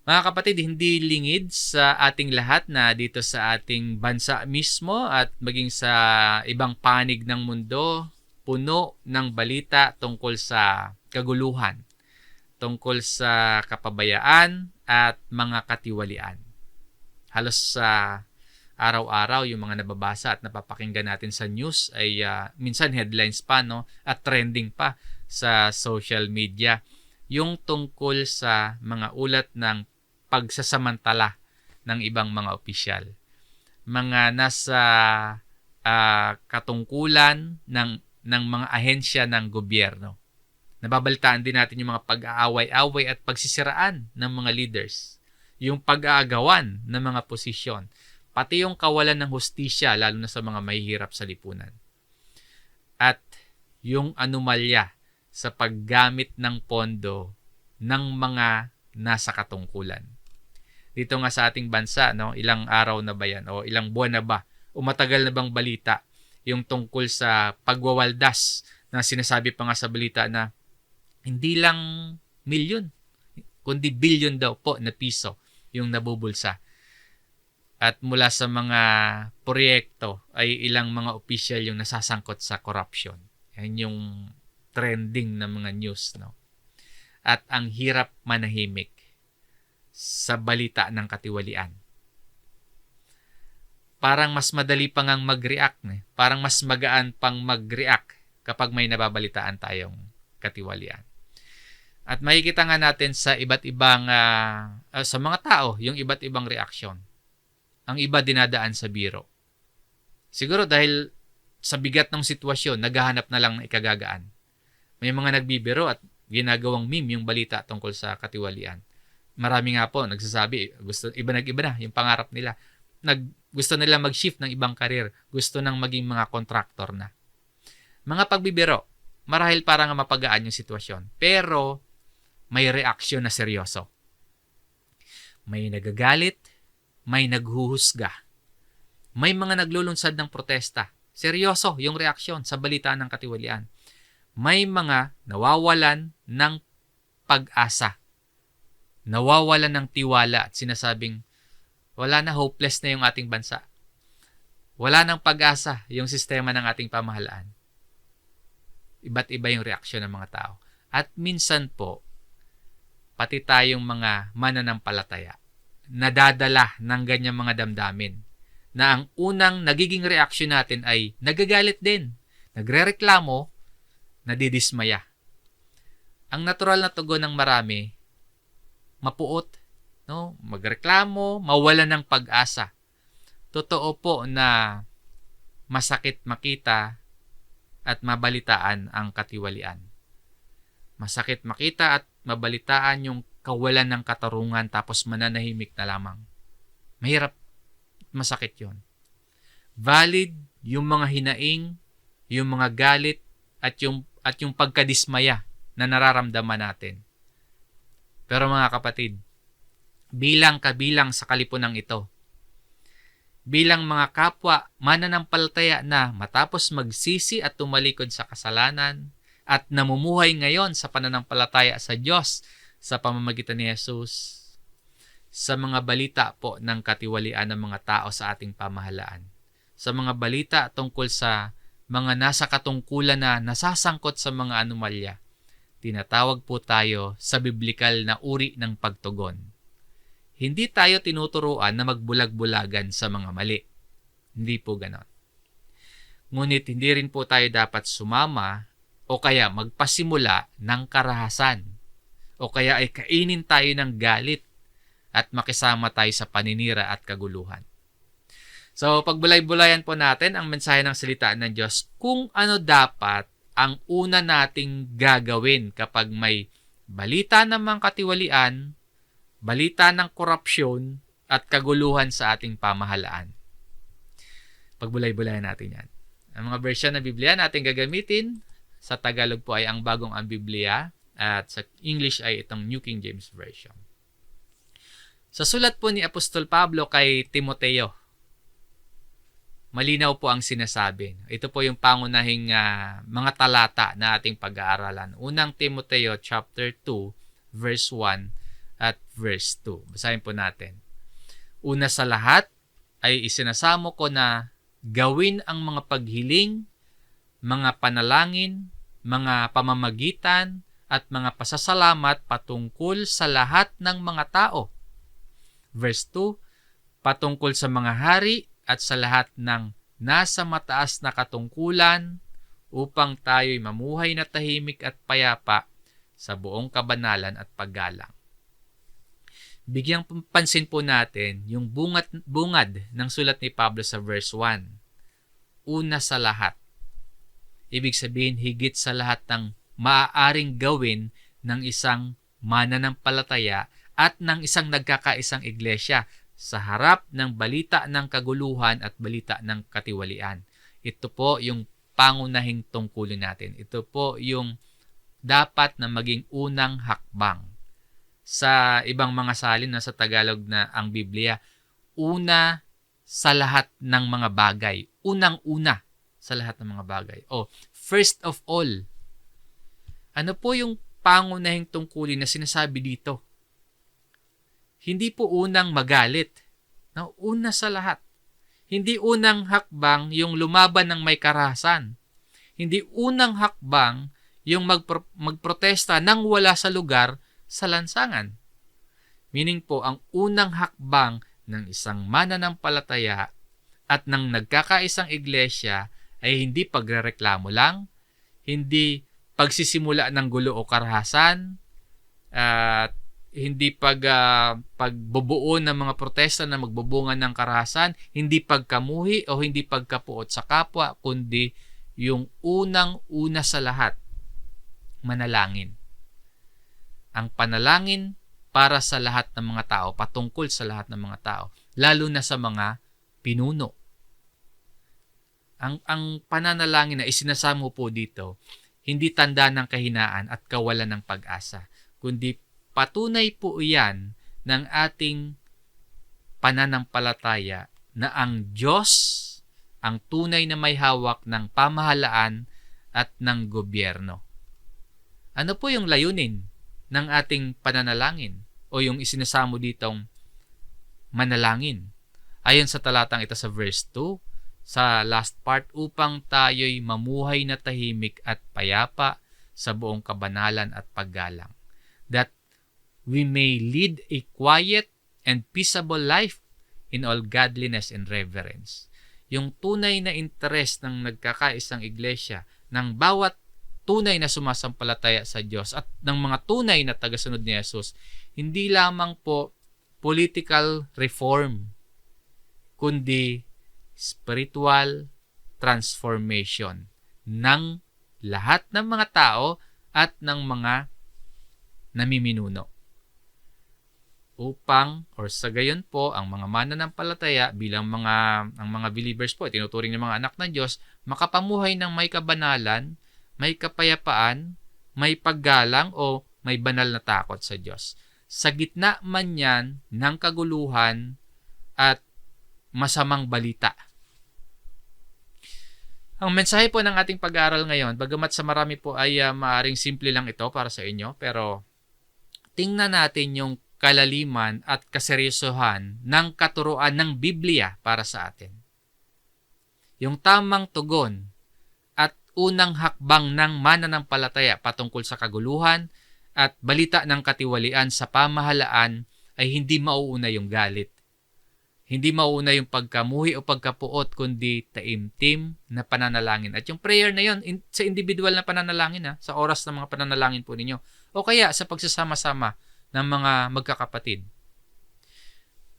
Mga kapatid, hindi lingid sa ating lahat na dito sa ating bansa mismo at maging sa ibang panig ng mundo, puno ng balita tungkol sa kaguluhan, tungkol sa kapabayaan at mga katiwalian. Halos sa araw-araw yung mga nababasa at napapakinggan natin sa news ay minsan headlines pa, no, at trending pa sa social media yung tungkol sa mga ulat ng pagsasamantala ng ibang mga opisyal. Mga nasa katungkulan ng mga ahensya ng gobyerno. Nababalitaan din natin yung mga pag-aaway-away at pagsisiraan ng mga leaders. Yung pag-aagawan ng mga posisyon. Pati yung kawalan ng hustisya lalo na sa mga mahihirap sa lipunan. At yung anomalya sa paggamit ng pondo ng mga nasa katungkulan. Dito nga sa ating bansa, no, ilang araw na ba yan o ilang buwan na ba o matagal na bang balita yung tungkol sa pagwawaldas na sinasabi pa nga sa balita na hindi lang milyon, kundi bilyon daw po na piso yung nabubulsa. At mula sa mga proyekto ay ilang mga opisyal yung nasasangkot sa corruption. Yan yung trending na mga news, no? At ang hirap manahimik sa balita ng katiwalian. Parang mas madali pang ang mag-react. Parang mas magaan pang mag-react kapag may nababalitaan tayong katiwalian. At makikita nga natin sa iba't ibang, sa mga tao, yung iba't ibang reaksyon. Ang iba dinadaan sa biro. Siguro dahil sa bigat ng sitwasyon, naghahanap na lang ng ikagagaan. May mga nagbibiro at ginagawang meme yung balita tungkol sa katiwalian. Marami nga po nagsasabi, iba na yung pangarap nila. Gusto nila mag-shift ng ibang karir. Gusto nang maging mga kontraktor na. Mga pagbibiro, marahil parang mapagaan yung sitwasyon. Pero may reaksyon na seryoso. May nagagalit, may naghuhusga. May mga naglulunsad ng protesta. Seryoso yung reaksyon sa balita ng katiwalian. May mga nawawalan ng pag-asa. Nawawalan ng tiwala at sinasabing wala na, hopeless na yung ating bansa. Wala nang pag-asa yung sistema ng ating pamahalaan. Iba't iba yung reaksyon ng mga tao. At minsan po, pati tayong mga mananampalataya, nadadala ng ganyang mga damdamin na ang unang nagiging reaksyon natin ay nagagalit din, nagrereklamo, nadidismaya. Ang natural na tugon ng marami, mapuot, no? Magreklamo, mawalan ng pag-asa. Totoo po na masakit makita at mabalitaan ang katiwalian. Masakit makita at mabalitaan yung kawalan ng katarungan tapos mananahimik na lamang. Mahirap, masakit yon. Valid yung mga hinaing, yung mga galit at yung pagkadismaya na nararamdaman natin. Pero mga kapatid, bilang kabilang sa kalipunang ito, bilang mga kapwa mananampalataya na matapos magsisi at tumalikod sa kasalanan at namumuhay ngayon sa pananampalataya sa Diyos sa pamamagitan ni Jesus, sa mga balita po ng katiwalian ng mga tao sa ating pamahalaan, sa mga balita tungkol sa mga nasa katungkulan na nasasangkot sa mga anomalya, tinatawag po tayo sa biblikal na uri ng pagtugon. Hindi tayo tinuturuan na magbulag-bulagan sa mga mali. Hindi po ganon. Ngunit hindi rin po tayo dapat sumama o kaya magpasimula ng karahasan o kaya ay kainin tayo ng galit at makisama tayo sa paninira at kaguluhan. So, pagbulay-bulayan po natin ang mensahe ng salita ng Diyos kung ano dapat ang una nating gagawin kapag may balita ng mga katiwalian, balita ng korupsyon at kaguluhan sa ating pamahalaan. Pagbulay-bulayan natin yan. Ang mga version ng Biblia natin gagamitin, sa Tagalog po ay ang Bagong ang Biblia at sa English ay itong New King James Version. Sa sulat po ni Apostol Pablo kay Timoteo, malinaw po ang sinasabi. Ito po yung pangunahing mga talata na ating pag-aaralan. Unang Timoteo chapter 2 verse 1 at verse 2. Basahin po natin. Una sa lahat ay isinasamo ko na gawin ang mga paghiling, mga panalangin, mga pamamagitan, at mga pasasalamat patungkol sa lahat ng mga tao. Verse 2, patungkol sa mga hari at sa lahat ng nasa mataas na katungkulan upang tayo'y mamuhay na tahimik at payapa sa buong kabanalan at paggalang. Bigyang pansin po natin yung bungad ng sulat ni Pablo sa verse 1. Una sa lahat. Ibig sabihin, higit sa lahat ng maaaring gawin ng isang mananampalataya at ng isang nagkakaisang iglesia sa harap ng balita ng kaguluhan at balita ng katiwalian. Ito po yung pangunahing tungkulin natin. Ito po yung dapat na maging unang hakbang. Sa ibang mga salin na sa Tagalog na ang Biblia, una sa lahat ng mga bagay. Unang-una sa lahat ng mga bagay. O, first of all. Ano po yung pangunahing tungkulin na sinasabi dito? Hindi po unang magalit. No, una sa lahat. Hindi unang hakbang yung lumaban ng may karahasan. Hindi unang hakbang yung magprotesta nang wala sa lugar sa lansangan. Meaning po, ang unang hakbang ng isang mananampalataya at ng nagkakaisang iglesia ay hindi pagrereklamo lang, hindi pagsisimula ng gulo o karahasan, at hindi pagbubuo ng mga protesta na magbubunga ng karahasan, hindi pagkamuhi o hindi pagkapuot sa kapwa, kundi yung unang-una sa lahat, manalangin. Ang panalangin para sa lahat ng mga tao, patungkol sa lahat ng mga tao, lalo na sa mga pinuno. Ang pananalangin na isinasamo po dito, hindi tanda ng kahinaan at kawalan ng pag-asa, kundi patunay po iyan ng ating pananampalataya na ang Diyos ang tunay na may hawak ng pamahalaan at ng gobyerno. Ano po yung layunin ng ating pananalangin o yung isinasamo ditong manalangin? Ayon sa talatang ito sa verse 2, sa last part, upang tayo'y mamuhay na tahimik at payapa sa buong kabanalan at paggalang. That we may lead a quiet and peaceable life in all godliness and reverence. Yung tunay na interes ng nagkakaisang iglesia, ng bawat tunay na sumasampalataya sa Diyos at ng mga tunay na tagasunod ni Jesus, hindi lamang po political reform, kundi spiritual transformation ng lahat ng mga tao at ng mga namiminuno. Upang, or sa gayon po, ang mga mananampalataya bilang ang mga believers po, tinuturing ng mga anak ng Diyos, makapamuhay ng may kabanalan, may kapayapaan, may paggalang o may banal na takot sa Diyos. Sa gitna man yan ng kaguluhan at masamang balita. Ang mensahe po ng ating pag-aaral ngayon, bagamat sa marami po ay maaring simple lang ito para sa inyo, pero tingnan natin yung kalaliman at kaseryosohan ng katuruan ng Biblia para sa atin. Yung tamang tugon at unang hakbang ng mananampalataya patungkol sa kaguluhan at balita ng katiwalian sa pamahalaan ay hindi mauuna yung galit. Hindi mauuna yung pagkamuhi o pagkapuot, kundi taimtim na pananalangin. At yung prayer na yun, sa individual na pananalangin, sa oras ng mga pananalangin po ninyo. O kaya sa pagsasama-sama ng mga magkakapatid.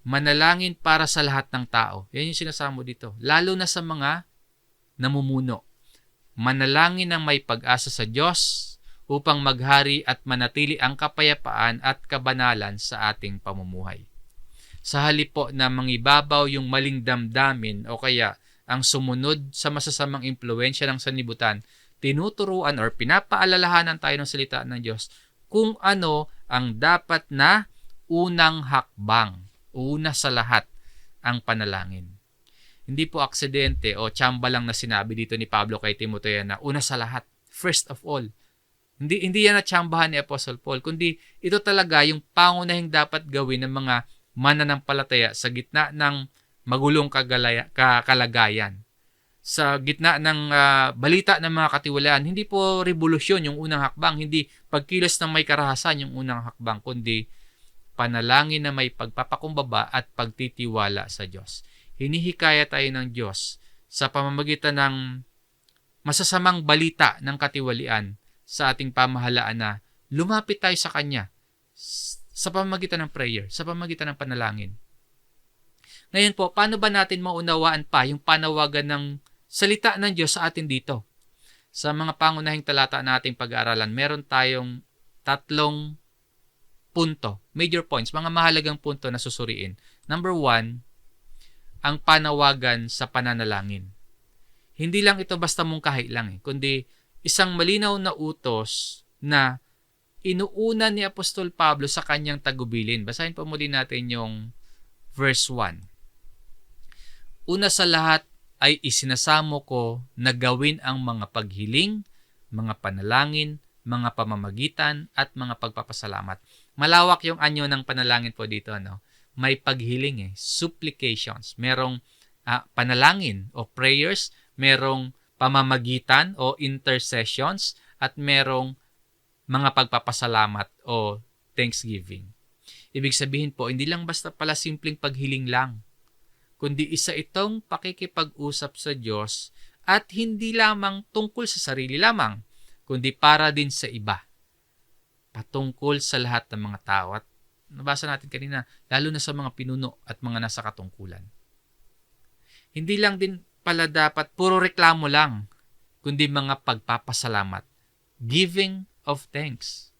Manalangin para sa lahat ng tao. Yan yung sinasamo dito. Lalo na sa mga namumuno. Manalangin ng may pag-asa sa Diyos upang maghari at manatili ang kapayapaan at kabanalan sa ating pamumuhay. Sa halip po na mangibabaw yung maling damdamin o kaya ang sumunod sa masasamang impluensya ng sanlibutan, tinuturuan or pinapaalalahanan tayo ng salita ng Diyos kung ano ang dapat na unang hakbang, una sa lahat, ang panalangin. Hindi po aksidente o tsamba lang na sinabi dito ni Pablo kay Timoteo na una sa lahat, first of all. Hindi yan natsambahan ni Apostle Paul, kundi ito talaga yung pangunahing dapat gawin ng mga mananampalataya sa gitna ng magulong kalagayan. Sa gitna ng balita ng mga katiwalaan, hindi po revolusyon yung unang hakbang, hindi pagkilos ng may karahasan yung unang hakbang, kundi panalangin na may pagpapakumbaba at pagtitiwala sa Diyos. Hinihikaya tayo ng Diyos sa pamamagitan ng masasamang balita ng katiwalian sa ating pamahalaan na lumapit tayo sa Kanya sa pamamagitan ng prayer, sa pamamagitan ng panalangin. Ngayon po, paano ba natin maunawaan pa yung panawagan ng salita ng Diyos sa atin dito? Sa mga pangunahing talata na ating pag-aaralan, meron tayong 3 punto, major points, mga mahalagang punto na susuriin. Number 1, ang panawagan sa pananalangin. Hindi lang ito basta mungkahi lang, kundi isang malinaw na utos na inuuna ni Apostol Pablo sa kanyang tagubilin. Basahin po muli natin yung verse 1. Una sa lahat ay isinasamo ko na gawin ang mga paghiling, mga panalangin, mga pamamagitan, at mga pagpapasalamat. Malawak yung anyo ng panalangin po dito. May paghiling, supplications. Merong panalangin o prayers, merong pamamagitan o intercessions, at merong mga pagpapasalamat o thanksgiving. Ibig sabihin po, hindi lang basta pala simpleng paghiling lang, kundi isa itong pakikipag-usap sa Diyos at hindi lamang tungkol sa sarili lamang, kundi para din sa iba. Patungkol sa lahat ng mga tao. At nabasa natin kanina, lalo na sa mga pinuno at mga nasa katungkulan. Hindi lang din pala dapat puro reklamo lang, kundi mga pagpapasalamat. Giving of thanks.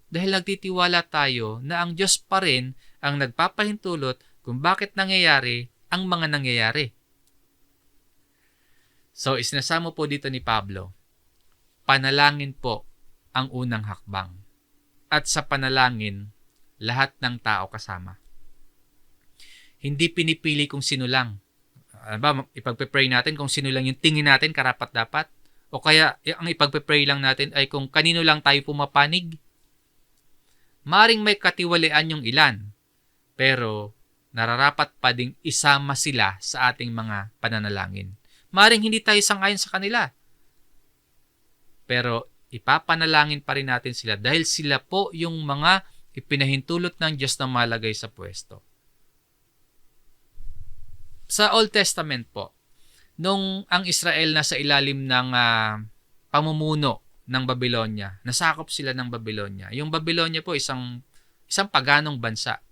Dahil nagtitiwala tayo na ang Diyos pa rin ang nagpapahintulot kung bakit nangyayari ang mga nangyayari. So, isinasamo po dito ni Pablo, panalangin po ang unang hakbang. At sa panalangin, lahat ng tao kasama. Hindi pinipili kung sino lang. Ipagpe-pray natin kung sino lang yung tingin natin karapat-dapat. O kaya, ang ipagpe-pray lang natin ay kung kanino lang tayo pumapanig. Maring may katiwalian yung ilan, pero nararapat pa ding isama sila sa ating mga pananalangin. Maring hindi tayo sangayon sa kanila, pero ipapanalangin pa rin natin sila dahil sila po yung mga ipinahintulot ng Diyos na malagay sa pwesto. Sa Old Testament po, nung ang Israel nasa ilalim ng pamumuno ng Babylonia, nasakop sila ng Babylonia. Yung Babylonia po isang paganong bansa.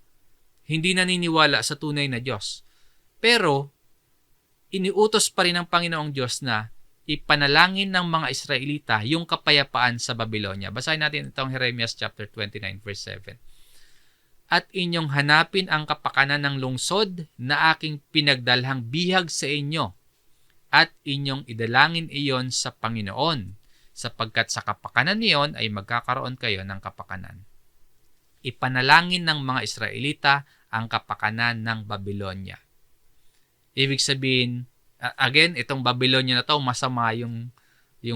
Hindi naniniwala sa tunay na Diyos. Pero iniutos pa rin ng Panginoong Diyos na ipanalangin ng mga Israelita yung kapayapaan sa Babylonia. Basahin natin itong Jeremias chapter 29 verse 7. At inyong hanapin ang kapakanan ng lungsod na aking pinagdalhang bihag sa inyo, at inyong idalangin iyon sa Panginoon, sapagkat sa kapakanan niyon ay magkakaroon kayo ng kapakanan. Ipanalangin ng mga Israelita ang kapakanan ng Babylonia. Ibig sabihin, again, itong Babylonia na to, masama yung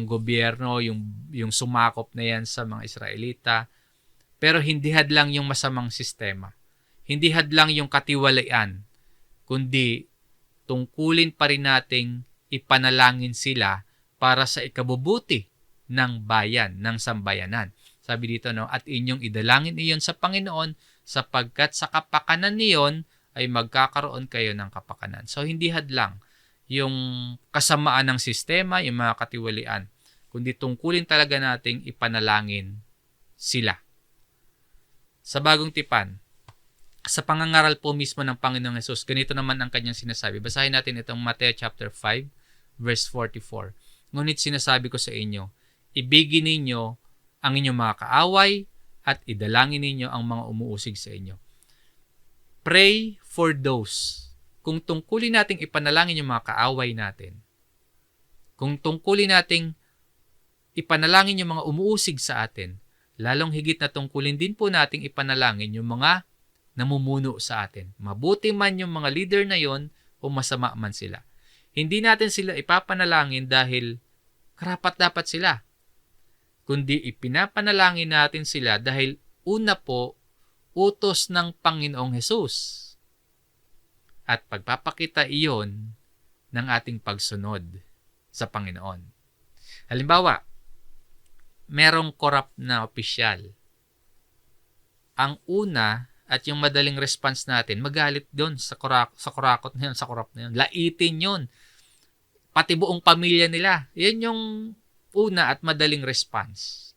gobyerno, yung sumakop na yan sa mga Israelita. Pero hindi hadlang yung masamang sistema. Hindi hadlang yung katiwalian, kundi tungkulin pa rin nating ipanalangin sila para sa ikabubuti ng bayan, ng sambayanan. Sabi dito, at inyong idalangin iyon sa Panginoon, sapagkat sa kapakanan niyon ay magkakaroon kayo ng kapakanan. So, hindi hadlang yung kasamaan ng sistema, yung mga katiwalian, kundi tungkulin talaga nating ipanalangin sila. Sa Bagong Tipan, sa pangangaral po mismo ng Panginoong Hesus, ganito naman ang kanyang sinasabi. Basahin natin itong Mateo chapter 5, verse 44. Ngunit sinasabi ko sa inyo, ibigin ninyo ang inyong mga kaaway at idalangin ninyo ang mga umuusig sa inyo. Pray for those. Kung tungkulin nating ipanalangin yung mga kaaway natin, kung tungkulin nating ipanalangin yung mga umuusig sa atin, lalong higit na tungkulin din po nating ipanalangin yung mga namumuno sa atin. Mabuti man yung mga leader na yon o masama man sila. Hindi natin sila ipapanalangin dahil karapat-dapat sila, kundi ipinapanalangin natin sila dahil una po, utos ng Panginoong Hesus. At pagpapakita iyon ng ating pagsunod sa Panginoon. Halimbawa, merong corrupt na opisyal. Ang una at yung madaling response natin, magalit doon sa kurakot na yun, sa corrupt na yun. Laitin yun. Pati buong pamilya nila. Yan yung una at madaling response.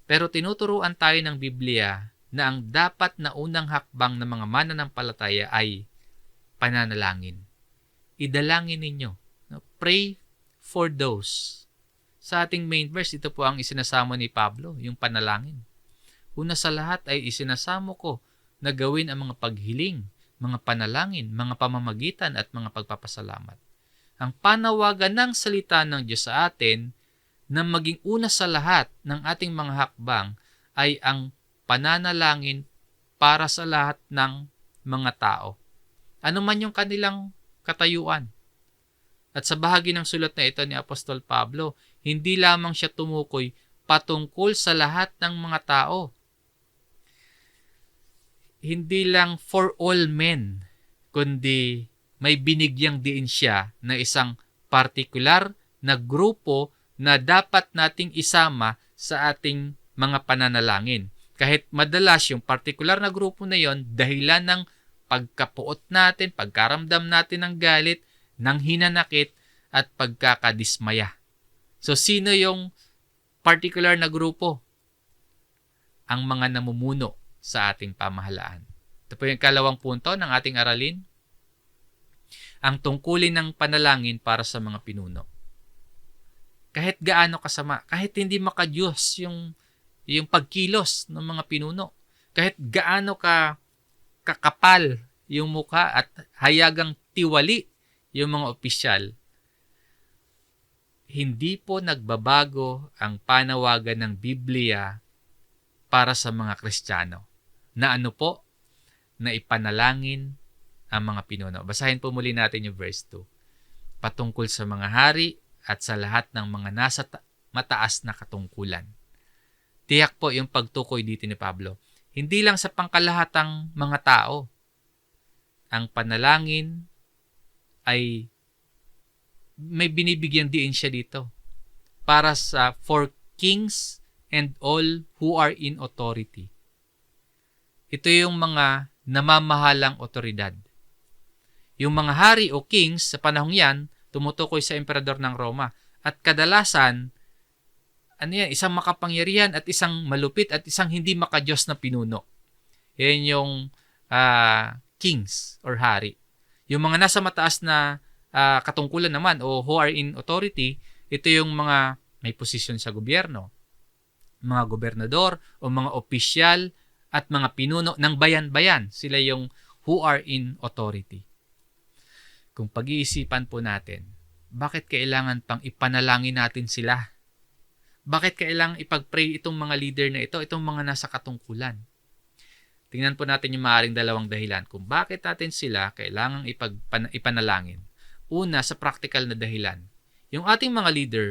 Pero tinuturuan tayo ng Biblia na ang dapat na unang hakbang ng mga mananampalataya ay pananalangin. Idalangin ninyo. Pray for those. Sa ating main verse, ito po ang isinasamo ni Pablo, yung panalangin. Una sa lahat ay isinasamo ko na gawin ang mga paghiling, mga panalangin, mga pamamagitan at mga pagpapasalamat. Ang panawagan ng salita ng Diyos sa atin na maging una sa lahat ng ating mga hakbang ay ang pananalangin para sa lahat ng mga tao. Ano man yung kanilang katayuan. At sa bahagi ng sulat na ito ni Apostol Pablo, hindi lamang siya tumukoy patungkol sa lahat ng mga tao. Hindi lang for all men, kundi may binigyang diin siya na isang partikular na grupo na dapat nating isama sa ating mga pananalangin. Kahit madalas yung partikular na grupo na yon dahilan ng pagkapuot natin, pagkaramdam natin ng galit, ng hinanakit, at pagkakadismaya. So, sino yung particular na grupo? Ang mga namumuno sa ating pamahalaan. Ito po yung kalawang punto ng ating aralin. Ang tungkulin ng panalangin para sa mga pinuno. Kahit gaano kasama, kahit hindi makadiyos yung pagkilos ng mga pinuno, kahit gaano kakapal yung mukha at hayagang tiwali yung mga opisyal, hindi po nagbabago ang panawagan ng Biblia para sa mga Kristiyano. Na ano po? Na ipanalangin ang mga pinuno. Basahin po muli natin yung verse 2. Patungkol sa mga hari at sa lahat ng mga nasa mataas na katungkulan. Tiyak po yung pagtukoy dito ni Pablo. Hindi lang sa pangkalahatang mga tao. Ang panalangin ay may binibigyan diin siya dito para sa for kings and all who are in authority. Ito yung mga namamahalang otoridad. Yung mga hari o kings sa panahong yan, tumutukoy sa emperador ng Roma. At kadalasan, isang makapangyarihan at isang malupit at isang hindi makadiyos na pinuno. Yan yung kings or hari. Yung mga nasa mataas na katungkulan naman o who are in authority, ito yung mga may posisyon sa gobyerno, mga gobernador o mga opisyal at mga pinuno ng bayan-bayan. Sila yung who are in authority. Kung pag-iisipan po natin, bakit kailangan pang ipanalangin natin sila? Bakit kailangan ipag-pray itong mga leader na ito, itong mga nasa katungkulan? Tingnan po natin yung maaaring dalawang dahilan kung bakit natin sila kailangang ipanalangin. Una, sa practical na dahilan. Yung ating mga leader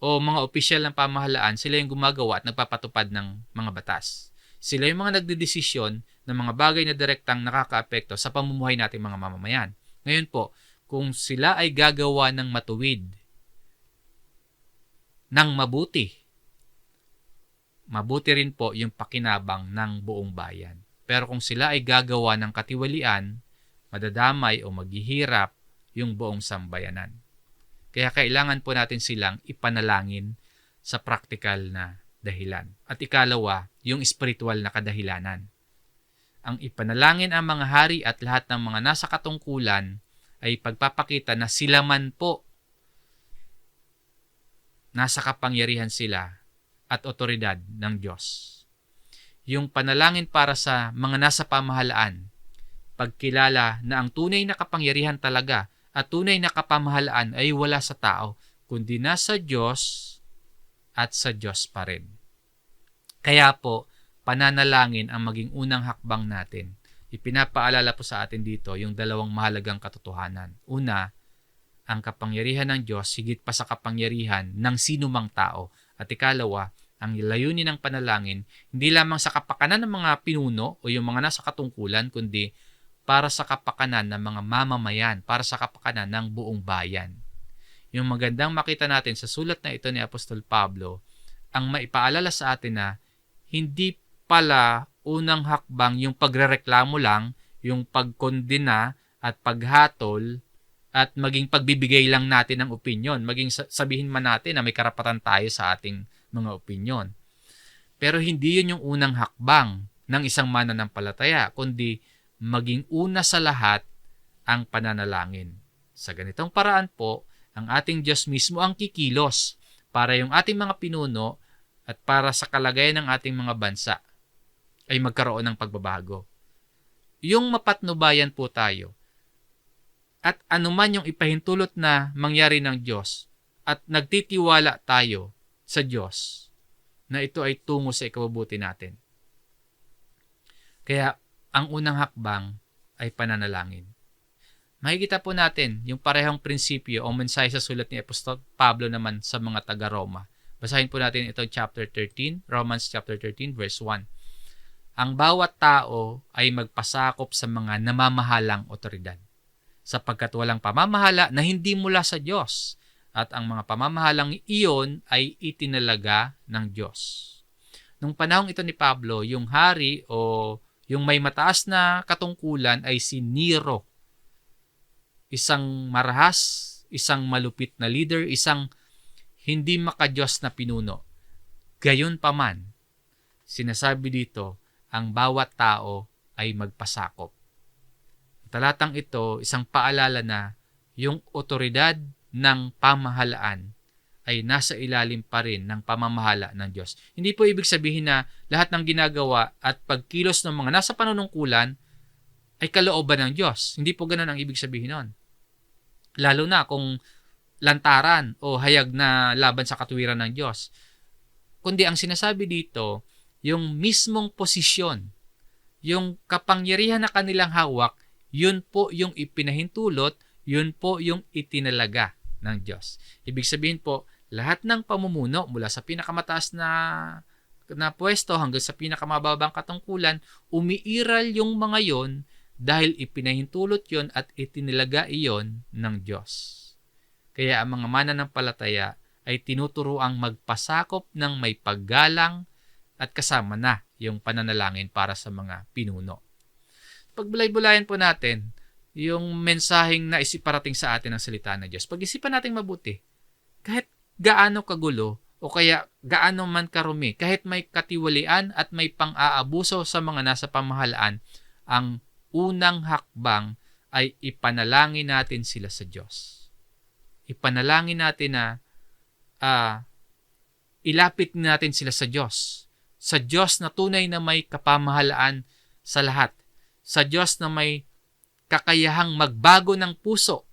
o mga opisyal ng pamahalaan, sila yung gumagawa at nagpapatupad ng mga batas. Sila yung mga nagdedesisyon ng mga bagay na direktang nakakaapekto sa pamumuhay nating mga mamamayan. Ngayon po, kung sila ay gagawa ng matuwid, ng mabuti, mabuti rin po yung pakinabang ng buong bayan. Pero kung sila ay gagawa ng katiwalian, madadamay o maghihirap yung buong sambayanan. Kaya kailangan po natin silang ipanalangin sa praktikal na dahilan. At ikalawa, yung spiritual na kadahilanan. Ang ipanalangin ang mga hari at lahat ng mga nasa katungkulan ay pagpapakita na sila man po nasa kapangyarihan sila at otoridad ng Diyos. Yung panalangin para sa mga nasa pamahalaan, pagkilala na ang tunay na kapangyarihan talaga at tunay na kapamahalaan ay wala sa tao, kundi nasa Diyos at sa Diyos pa rin. Kaya po, pananalangin ang maging unang hakbang natin. Ipinapaalala po sa atin dito yung dalawang mahalagang katotohanan. Una, ang kapangyarihan ng Diyos higit pa sa kapangyarihan ng sinumang tao. At ikalawa, Ang layunin ng panalangin, hindi lamang sa kapakanan ng mga pinuno o yung mga nasa katungkulan, kundi para sa kapakanan ng mga mamamayan, para sa kapakanan ng buong bayan. Yung magandang makita natin sa sulat na ito ni Apostol Pablo, ang maipaalala sa atin na hindi pala unang hakbang yung pagrereklamo lang, yung pagkondena at paghatol at maging pagbibigay lang natin ng opinyon, maging sabihin man natin na may karapatan tayo sa ating mga opinyon. Pero hindi yun yung unang hakbang ng isang mananampalataya, kundi maging una sa lahat ang pananalangin. Sa ganitong paraan po, ang ating Diyos mismo ang kikilos para yung ating mga pinuno at para sa kalagayan ng ating mga bansa ay magkaroon ng pagbabago. Yung mapatnubayan po tayo at anuman yung ipahintulot na mangyari ng Diyos at nagtitiwala tayo sa Diyos na ito ay tungo sa ikabubuti natin. Kaya ang unang hakbang ay pananalangin. Makikita po natin yung parehong prinsipyo o mensahe sa sulat ni Apostol Pablo naman sa mga taga-Roma. Basahin po natin ito chapter 13, Romans chapter 13 verse 1. Ang bawat tao ay magpasakop sa mga namamahalang otoridad, sapagkat walang pamamahala na hindi mula sa Diyos, at ang mga pamamahalang iyon ay itinalaga ng Diyos. Nung panahong ito ni Pablo, yung hari o yung may mataas na katungkulan ay si Nero. Isang marahas, isang malupit na leader, isang hindi makadiyos na pinuno. Gayunpaman, sinasabi dito, ang bawat tao ay magpasakop. Talatang ito, isang paalala na yung otoridad ng pamahalaan ay nasa ilalim pa rin ng pamamahala ng Diyos. Hindi po ibig sabihin na lahat ng ginagawa at pagkilos ng mga nasa panunungkulan ay kalooban ng Diyos. Hindi po ganun ang ibig sabihin nun. Lalo na kung lantaran o hayag na laban sa katuwiran ng Diyos. Kundi ang sinasabi dito, yung mismong posisyon, yung kapangyarihan na kanilang hawak, yun po yung ipinahintulot, yun po yung itinalaga ng Diyos. Ibig sabihin po, lahat ng pamumuno mula sa pinakamataas na pwesto hanggang sa pinakamababang katungkulan, umiiral yung mga yon dahil ipinahintulot yon at itinilaga iyon ng Diyos. Kaya ang mga mananampalataya ay tinuturoang magpasakop ng may paggalang at kasama na yung pananalangin para sa mga pinuno. Pagbulay-bulayan po natin yung mensaheng na isiparating sa atin ng salita ng Diyos. Pag-isipan natin mabuti. Kahit gaano kagulo o kaya gaano man karumi, kahit may katiwalian at may pang-aabuso sa mga nasa pamahalaan, ang unang hakbang ay ipanalangin natin sila sa Diyos. Ipanalangin natin na ilapit natin sila sa Diyos. Sa Diyos na tunay na may kapamahalaan sa lahat. Sa Diyos na may kakayahang magbago ng puso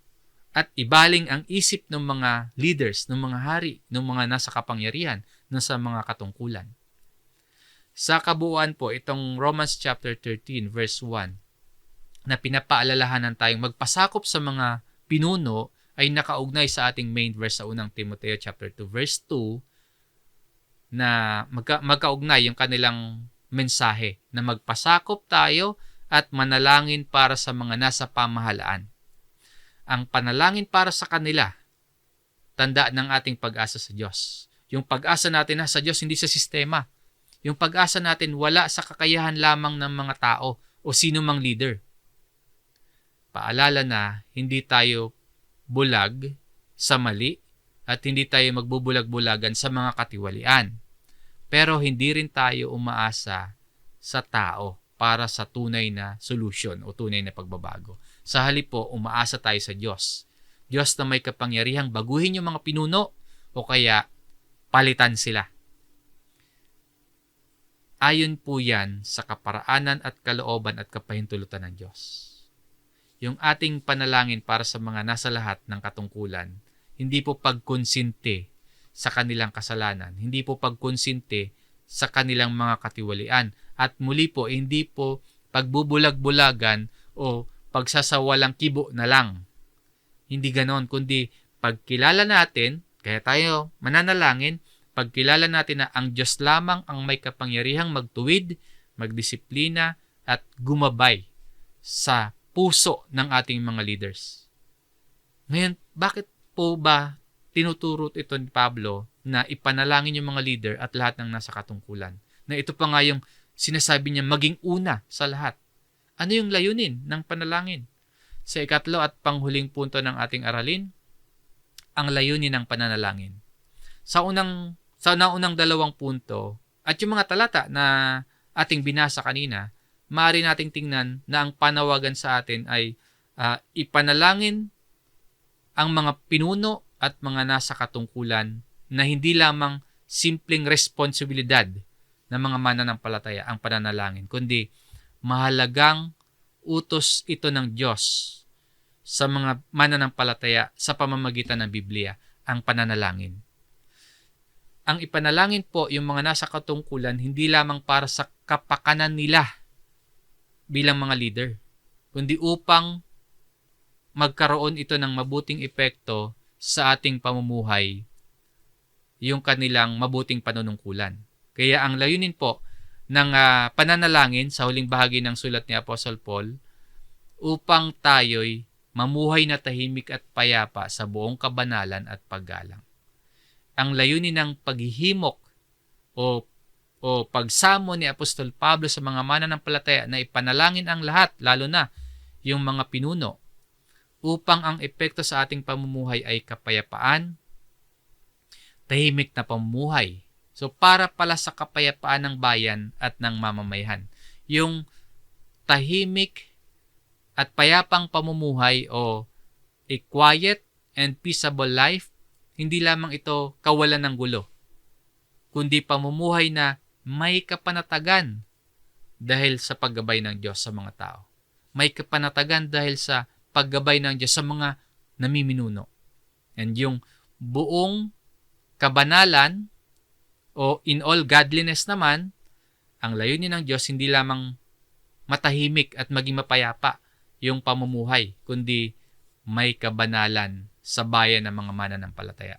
at ibaling ang isip ng mga leaders, ng mga hari, ng mga nasa kapangyarihan, nasa mga katungkulan. Sa kabuuan po, itong Romans chapter 13 verse 1 na pinapaalalahanan tayong magpasakop sa mga pinuno ay nakaugnay sa ating main verse sa unang Timoteo chapter 2 verse 2 na magkaugnay yung kanilang mensahe na magpasakop tayo at manalangin para sa mga nasa pamahalaan. Ang panalangin para sa kanila, tanda ng ating pag-asa sa Diyos. Yung pag-asa natin sa Diyos, hindi sa sistema. Yung pag-asa natin wala sa kakayahan lamang ng mga tao o sino mang leader. Paalala na hindi tayo bulag sa mali at hindi tayo magbubulag-bulagan sa mga katiwalian. Pero hindi rin tayo umaasa sa tao para sa tunay na solusyon o tunay na pagbabago. Sa halip po, umaasa tayo sa Diyos. Diyos na may kapangyarihang baguhin yung mga pinuno o kaya palitan sila. Ayon po yan sa kaparaanan at kalooban at kapahintulutan ng Diyos. Yung ating panalangin para sa mga nasa lahat ng katungkulan, hindi po pagkonsinte sa kanilang kasalanan, hindi po pagkonsinte sa kanilang mga katiwalian, at muli po, hindi po pagbubulag-bulagan o pagsasawalang kibo na lang. Hindi ganon, kundi pagkilala natin, kaya tayo mananalangin pagkilala natin na ang Diyos lamang ang may kapangyarihang magtuwid, magdisiplina, at gumabay sa puso ng ating mga leaders. Ngayon, bakit po ba tinuturo ito ni Pablo na ipanalangin yung mga leader at lahat ng nasa katungkulan? Na ito pa nga yung sinasabi niya maging una sa lahat. Ano yung layunin ng panalangin? Sa ikatlo at panghuling punto ng ating aralin, ang layunin ng pananalangin. Sa naunang dalawang punto at yung mga talata na ating binasa kanina, maaari nating tingnan na ang panawagan sa atin ay ipanalangin ang mga pinuno at mga nasa katungkulan na hindi lamang simpleng responsibilidad ng mga mananampalataya ang pananalangin, kundi mahalagang utos ito ng Diyos sa mga mananampalataya sa pamamagitan ng Biblia, ang pananalangin. Ang ipanalangin po yung mga nasa katungkulan hindi lamang para sa kapakanan nila bilang mga leader, kundi upang magkaroon ito ng mabuting epekto sa ating pamumuhay, yung kanilang mabuting panunungkulan. Kaya ang layunin po ng pananalangin sa huling bahagi ng sulat ni Apostle Paul, upang tayo'y mamuhay na tahimik at payapa sa buong kabanalan at paggalang. Ang layunin ng paghihimok o pagsamo ni Apostol Pablo sa mga mananampalataya na ipanalangin ang lahat, lalo na yung mga pinuno, upang ang epekto sa ating pamumuhay ay kapayapaan, tahimik na pamumuhay. So para pala sa kapayapaan ng bayan at ng mamamayan. Yung tahimik at payapang pamumuhay o a quiet and peaceable life, hindi lamang ito kawalan ng gulo, kundi pamumuhay na may kapanatagan dahil sa paggabay ng Diyos sa mga tao. May kapanatagan dahil sa paggabay ng Diyos sa mga namiminuno. And yung buong kabanalan o in all godliness naman, ang layunin ng Diyos hindi lamang matahimik at maging mapayapa yung pamumuhay, kundi may kabanalan sa bayan ng mga mananampalataya.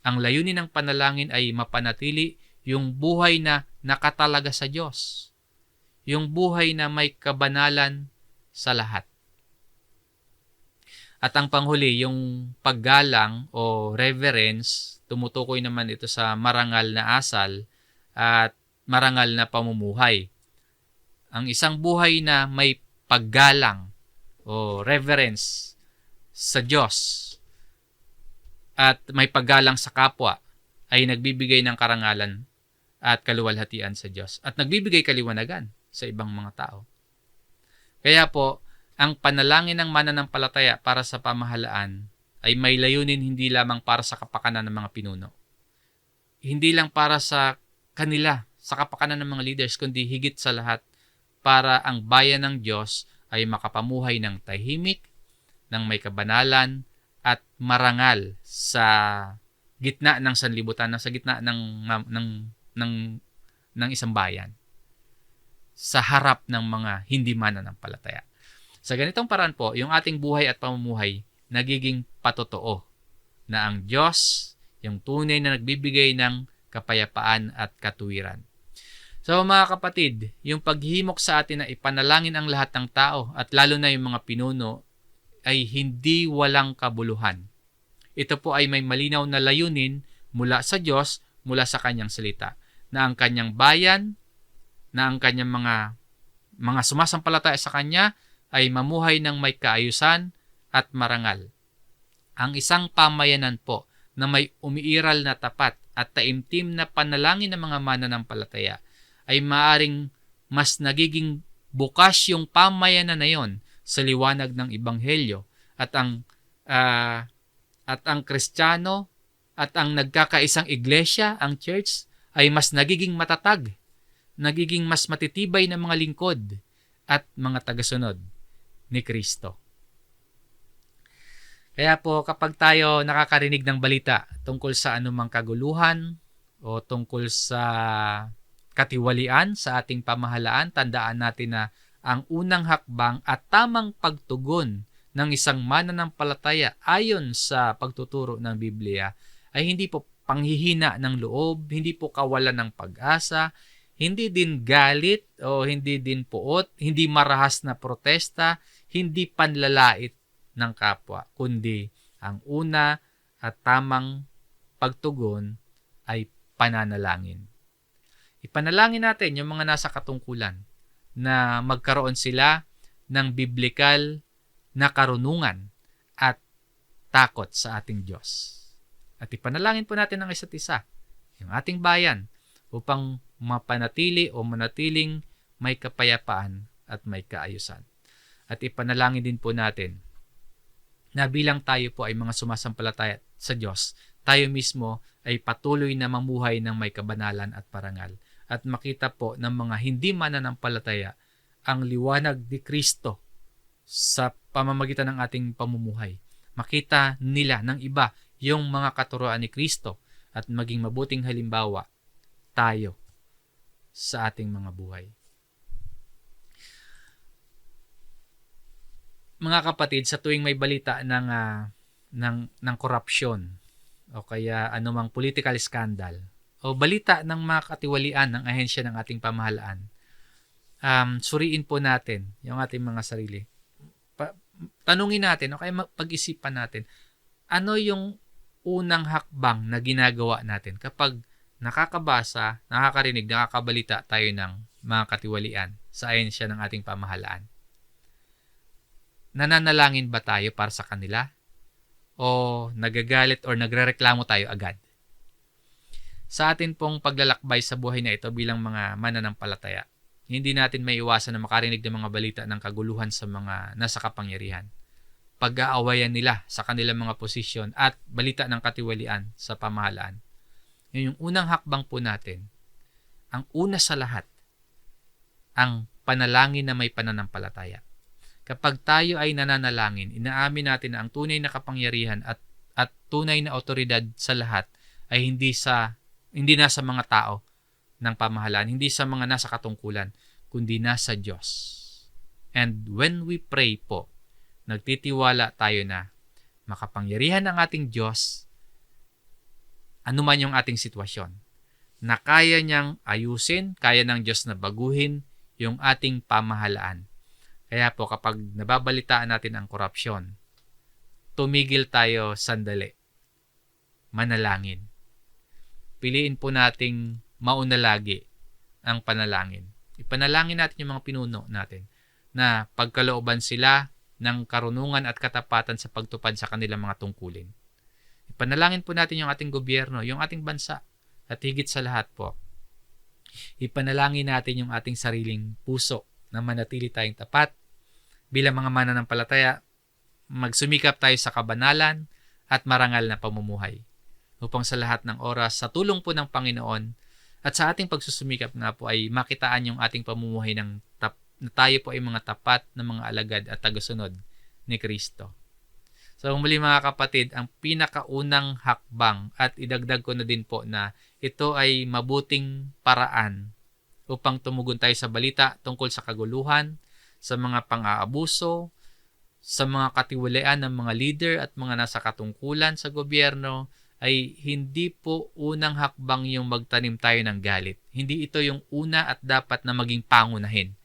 Ang layunin ng panalangin ay mapanatili yung buhay na nakatalaga sa Diyos. Yung buhay na may kabanalan sa lahat. At ang panghuli, yung paggalang o reverence, tumutukoy naman ito sa marangal na asal at marangal na pamumuhay. Ang isang buhay na may paggalang o reverence sa Diyos at may paggalang sa kapwa ay nagbibigay ng karangalan at kaluwalhatian sa Diyos at nagbibigay kaliwanagan sa ibang mga tao. Kaya po, ang panalangin ng mananampalataya para sa pamahalaan ay may layunin hindi lamang para sa kapakanan ng mga pinuno. Hindi lang para sa kanila, sa kapakanan ng mga leaders, kundi higit sa lahat para ang bayan ng Diyos ay makapamuhay ng tahimik, ng may kabanalan at marangal sa gitna ng sanlibutan, sa gitna ng isang bayan, sa harap ng mga hindi mananampalataya. Sa ganitong paraan po, yung ating buhay at pamumuhay nagiging patotoo na ang Diyos, yung tunay na nagbibigay ng kapayapaan at katuwiran. So mga kapatid, yung paghihimok sa atin na ipanalangin ang lahat ng tao at lalo na yung mga pinuno ay hindi walang kabuluhan. Ito po ay may malinaw na layunin mula sa Diyos, mula sa kanyang salita, na ang kanyang bayan, na ang kanyang mga sumasampalataya sa kanya ay mamuhay ng may kaayusan at marangal. Ang isang pamayanan po na may umiiral na tapat at taimtim na panalangin ng mga mananampalataya ay maaring mas nagiging bukas yung pamayanan na yon sa liwanag ng Ebanghelyo at ang Kristiyano at ang nagkakaisang iglesia, ang church, ay mas nagiging matatag, nagiging mas matitibay na mga lingkod at mga tagasunod ni Kristo. Kaya po kapag tayo nakakarinig ng balita tungkol sa anumang kaguluhan o tungkol sa katiwalian sa ating pamahalaan, tandaan natin na ang unang hakbang at tamang pagtugon ng isang mananampalataya ayon sa pagtuturo ng Biblia ay hindi po panghihina ng loob, hindi po kawalan ng pag-asa, hindi din galit o hindi din puot, hindi marahas na protesta, hindi panlalait ng kapwa, kundi ang una at tamang pagtugon ay pananalangin. Ipanalangin natin yung mga nasa katungkulan na magkaroon sila ng biblikal na karunungan at takot sa ating Diyos. At ipanalangin po natin ang isa't isa, yung ating bayan, upang mapanatili o manatiling may kapayapaan at may kaayusan. At ipanalangin din po natin na bilang tayo po ay mga sumasampalataya sa Diyos, tayo mismo ay patuloy na mamuhay ng may kabanalan at parangal. At makita po ng mga hindi mananampalataya ang liwanag ni Kristo sa pamamagitan ng ating pamumuhay. Makita nila ng iba yung mga katuruan ni Kristo at maging mabuting halimbawa tayo sa ating mga buhay. Mga kapatid, sa tuwing may balita ng korupsyon o kaya anumang political scandal o balita ng mga katiwalian ng ahensya ng ating pamahalaan, suriin po natin yung ating mga sarili. Tanungin natin o kaya pag-isipan natin, ano yung unang hakbang na ginagawa natin kapag nakakabasa, nakakarinig, nakakabalita tayo ng mga katiwalian sa ahensya ng ating pamahalaan? Nananalangin ba tayo para sa kanila? O nagagalit or nagrereklamo tayo agad? Sa atin pong paglalakbay sa buhay na ito bilang mga mananampalataya, hindi natin may iwasan na makarinig ng mga balita ng kaguluhan sa mga nasa kapangyarihan, pag-aawayan nila sa kanilang mga posisyon at balita ng katiwalian sa pamahalaan. Yung unang hakbang po natin, ang una sa lahat, ang panalangin na may pananampalataya. Kapag tayo ay nananalangin, inaamin natin na ang tunay na kapangyarihan at tunay na otoridad sa lahat ay hindi nasa mga tao ng pamahalaan, hindi sa mga nasa katungkulan, kundi nasa Diyos. And when we pray po, nagtitiwala tayo na makapangyarihan ang ating Diyos, anuman yung ating sitwasyon, na kaya niyang ayusin, kaya ng Diyos na baguhin yung ating pamahalaan. Kaya po kapag nababalitaan natin ang korupsyon, tumigil tayo sandali. Manalangin. Piliin po nating mauna lagi ang panalangin. Ipanalangin natin yung mga pinuno natin na pagkalooban sila ng karunungan at katapatan sa pagtupad sa kanilang mga tungkulin. Ipanalangin po natin yung ating gobyerno, yung ating bansa, at higit sa lahat po, ipanalangin natin yung ating sariling puso na manatili tayong tapat. Bilang mga mananampalataya, magsumikap tayo sa kabanalan at marangal na pamumuhay. Upang sa lahat ng oras, sa tulong po ng Panginoon at sa ating pagsusumikap nga po ay makitaan yung ating pamumuhay na tayo po ay mga tapat na mga alagad at tagasunod ni Kristo. So muli mga kapatid, ang pinakaunang hakbang at idagdag ko na din po na ito ay mabuting paraan upang tumugon tayo sa balita tungkol sa kaguluhan, sa mga pang-aabuso, sa mga katiwalian ng mga leader at mga nasa katungkulan sa gobyerno, ay hindi po unang hakbang yung magtanim tayo ng galit. Hindi ito yung una at dapat na maging pangunahin,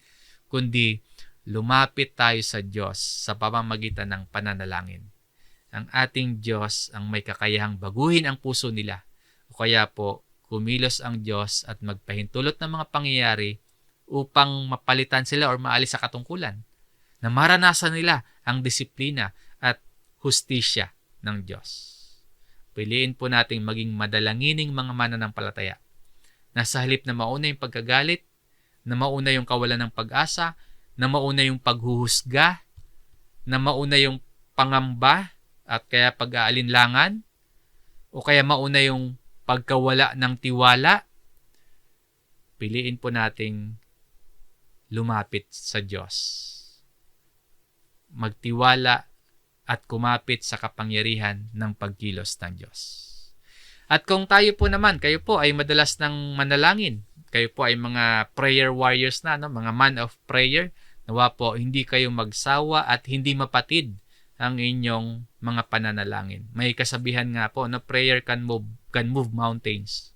kundi lumapit tayo sa Diyos sa pamamagitan ng pananalangin. Ang ating Diyos ang may kakayahang baguhin ang puso nila. O kaya po, kumilos ang Diyos at magpahintulot ng mga pangyayari upang mapalitan sila o maalis sa katungkulan, na maranasan nila ang disiplina at hustisya ng Diyos. Piliin po nating maging madalangining mga mananampalataya, na sa halip na mauna yung pagkagalit, na mauna yung kawalan ng pag-asa, na mauna yung paghuhusga, na mauna yung pangamba at kaya pag-aalinlangan, o kaya mauna yung pagkawala ng tiwala, piliin po nating lumapit sa Diyos. Magtiwala at kumapit sa kapangyarihan ng pagkilos ng Diyos. At kung tayo po naman, kayo po ay madalas ng manalangin, kayo po ay mga prayer warriors na, mga man of prayer, nawa po hindi kayo magsawa at hindi mapatid ang inyong mga pananalangin. May kasabihan nga po, no, prayer can move mountains.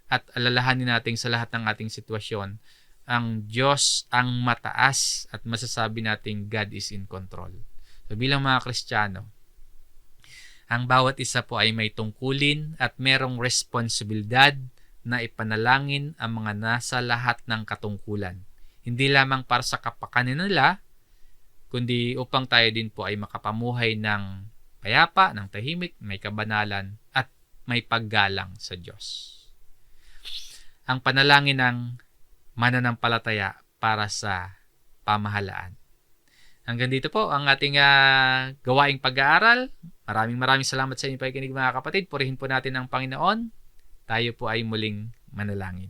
At alalahanin natin sa lahat ng ating sitwasyon, ang Diyos ang mataas at masasabi natin God is in control. So bilang mga Kristiyano, ang bawat isa po ay may tungkulin at merong responsibilidad na ipanalangin ang mga nasa lahat ng katungkulan. Hindi lamang para sa kapakanan nila, kundi upang tayo din po ay makapamuhay ng payapa, ng tahimik, may kabanalan, at may paggalang sa Diyos. Ang panalangin ng mananampalataya para sa pamahalaan. Hanggang dito po ang ating gawaing pag-aaral. Maraming salamat sa inyo pakikinig mga kapatid. Purihin po natin ang Panginoon. Tayo po ay muling manalangin.